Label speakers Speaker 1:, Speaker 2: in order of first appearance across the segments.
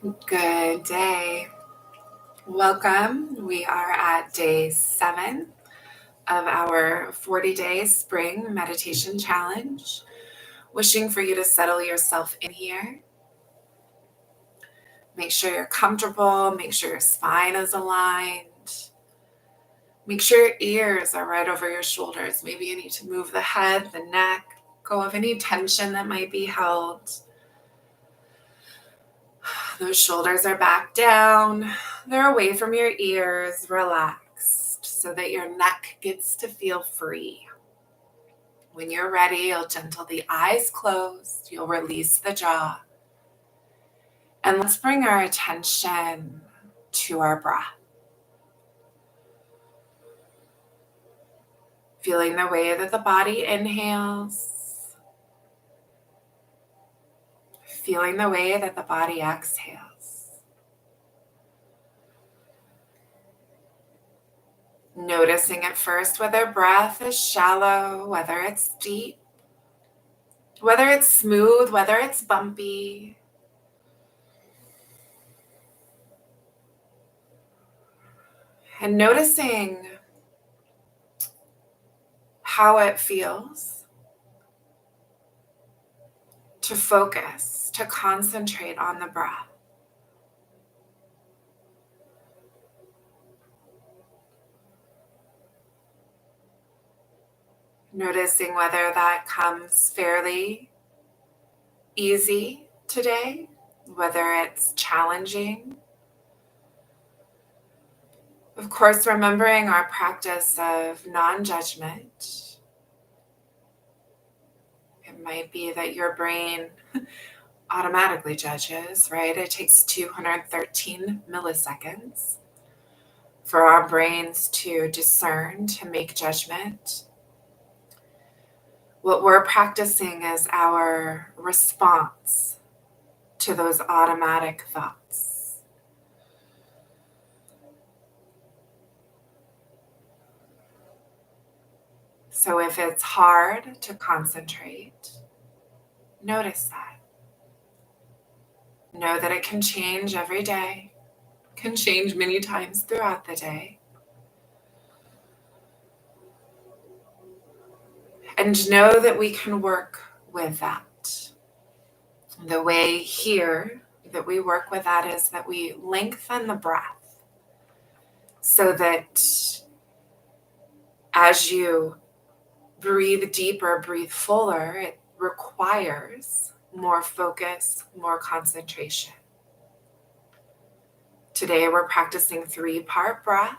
Speaker 1: Good day. Welcome. We are at day 7 of our 40-day spring meditation challenge. Wishing for you to settle yourself in here. Make sure you're comfortable. Make sure your spine is aligned. Make sure your ears are right over your shoulders. Maybe you need to move the head, the neck, go of any tension that might be held. Those shoulders are back down. They're away from your ears, relaxed, so that your neck gets to feel free. When you're ready, you'll gentle the eyes closed. You'll release the jaw. And let's bring our attention to our breath. Feeling the way that the body inhales. Feeling the way that the body exhales. Noticing at first whether breath is shallow, whether it's deep, whether it's smooth, whether it's bumpy. And noticing how it feels to focus, to concentrate on the breath. Noticing whether that comes fairly easy today, whether it's challenging. Of course, remembering our practice of non-judgment. It might be that your brain automatically judges, right? It takes 213 milliseconds for our brains to discern, to make judgment. What we're practicing is our response to those automatic thoughts. So if it's hard to concentrate, notice that. Know that it can change every day, can change many times throughout the day. And know that we can work with that. The way here that we work with that is that we lengthen the breath so that as you breathe deeper, breathe fuller, it requires more focus, more concentration. Today we're practicing 3-part breath.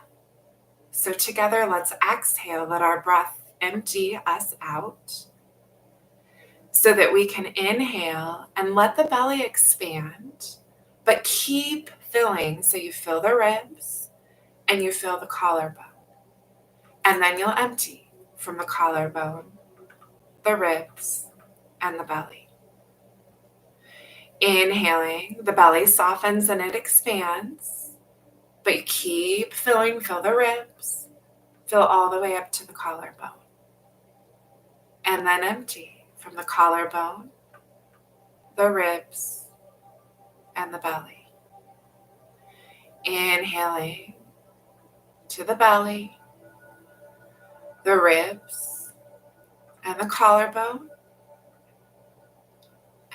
Speaker 1: So together, let's exhale, let our breath empty us out so that we can inhale and let the belly expand, but keep filling. So you fill the ribs and you fill the collarbone. And then you'll empty from the collarbone, the ribs, and the belly. Inhaling, the belly softens and it expands, but you keep filling, fill the ribs, fill all the way up to the collarbone. And then empty from the collarbone, the ribs, and the belly. Inhaling to the belly, the ribs, and the collarbone.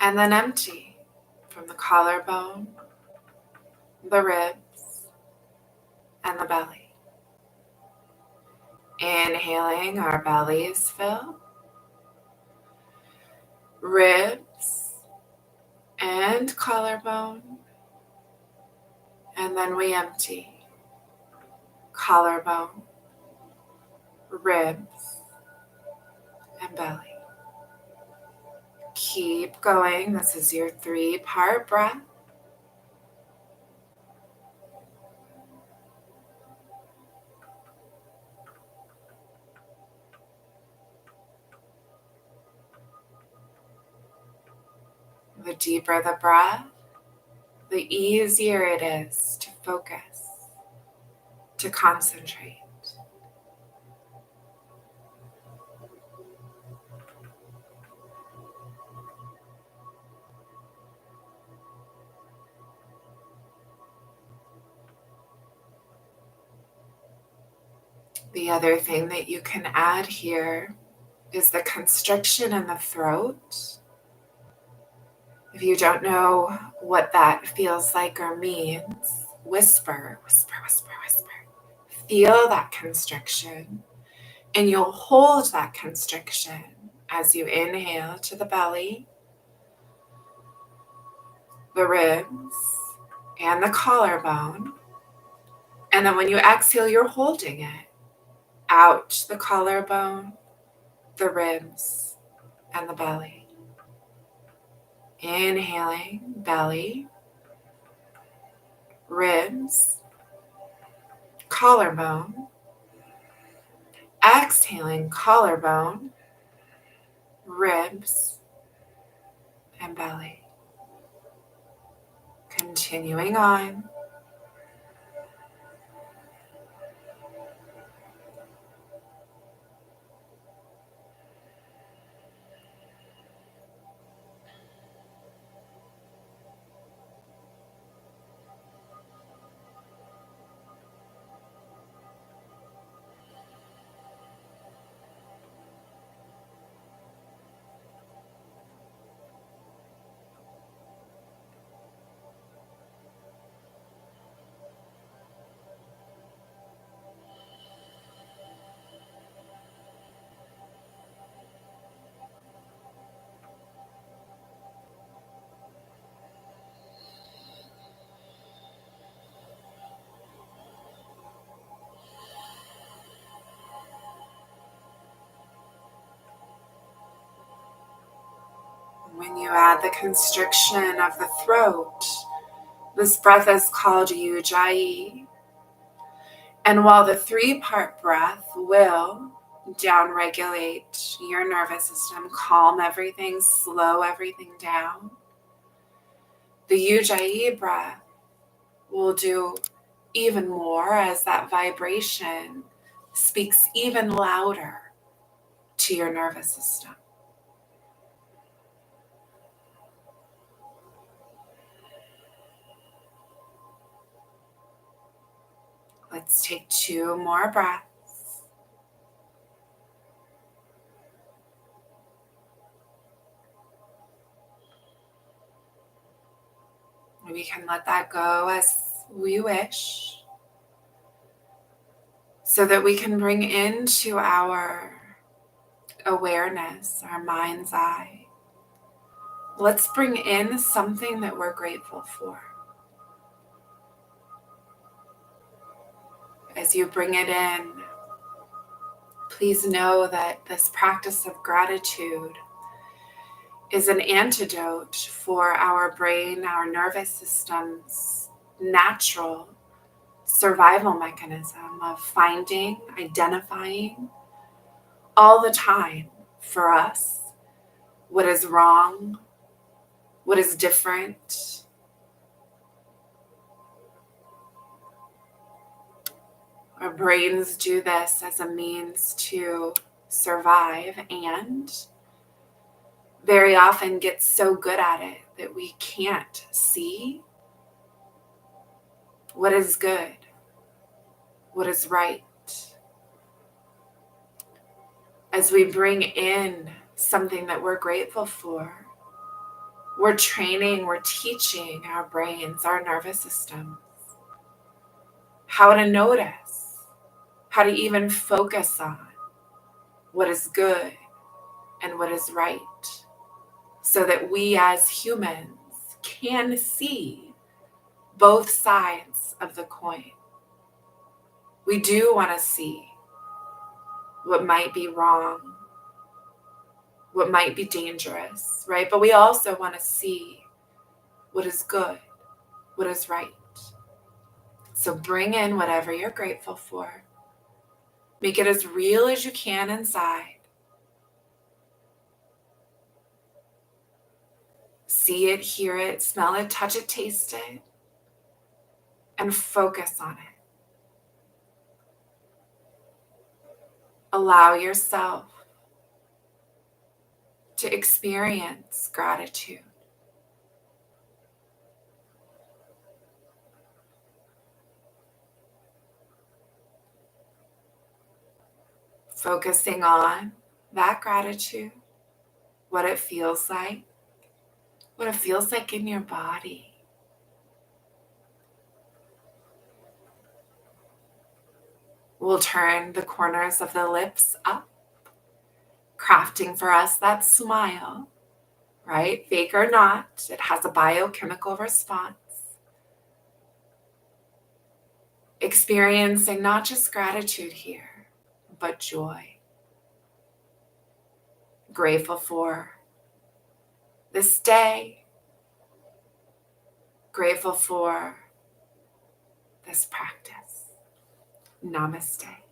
Speaker 1: And then empty from the collarbone, the ribs, and the belly. Inhaling, our bellies fill, ribs and collarbone, and then we empty collarbone, ribs, and belly. Keep going. This is your 3-part breath. The deeper the breath, the easier it is to focus, to concentrate. The other thing that you can add here is the constriction in the throat. If you don't know what that feels like or means, whisper, whisper, whisper, whisper. Feel that constriction, and you'll hold that constriction as you inhale to the belly, the ribs, and the collarbone. And then when you exhale, you're holding it out the collarbone, the ribs, and the belly. Inhaling, belly, ribs, collarbone. Exhaling, collarbone, ribs, and belly. Continuing on. When you add the constriction of the throat, this breath is called Ujjayi. And while the 3-part breath will downregulate your nervous system, calm everything, slow everything down, the Ujjayi breath will do even more as that vibration speaks even louder to your nervous system. Let's take 2 more breaths. We can let that go as we wish, so that we can bring into our awareness, our mind's eye. Let's bring in something that we're grateful for. As you bring it in, please know that this practice of gratitude is an antidote for our brain, our nervous system's natural survival mechanism of finding, identifying all the time for us what is wrong, what is different. Our brains do this as a means to survive, and very often get so good at it that we can't see what is good, what is right. As we bring in something that we're grateful for, we're training, we're teaching our brains, our nervous systems, how to notice, how to even focus on what is good and what is right, so that we as humans can see both sides of the coin. We do want to see what might be wrong, what might be dangerous, right? But we also want to see what is good, what is right. So bring in whatever you're grateful for. Make it as real as you can inside. See it, hear it, smell it, touch it, taste it, and focus on it. Allow yourself to experience gratitude. Focusing on that gratitude, what it feels like in your body. We'll turn the corners of the lips up, crafting for us that smile, right? Fake or not, it has a biochemical response. Experiencing not just gratitude here, but joy. Grateful for this day. Grateful for this practice. Namaste.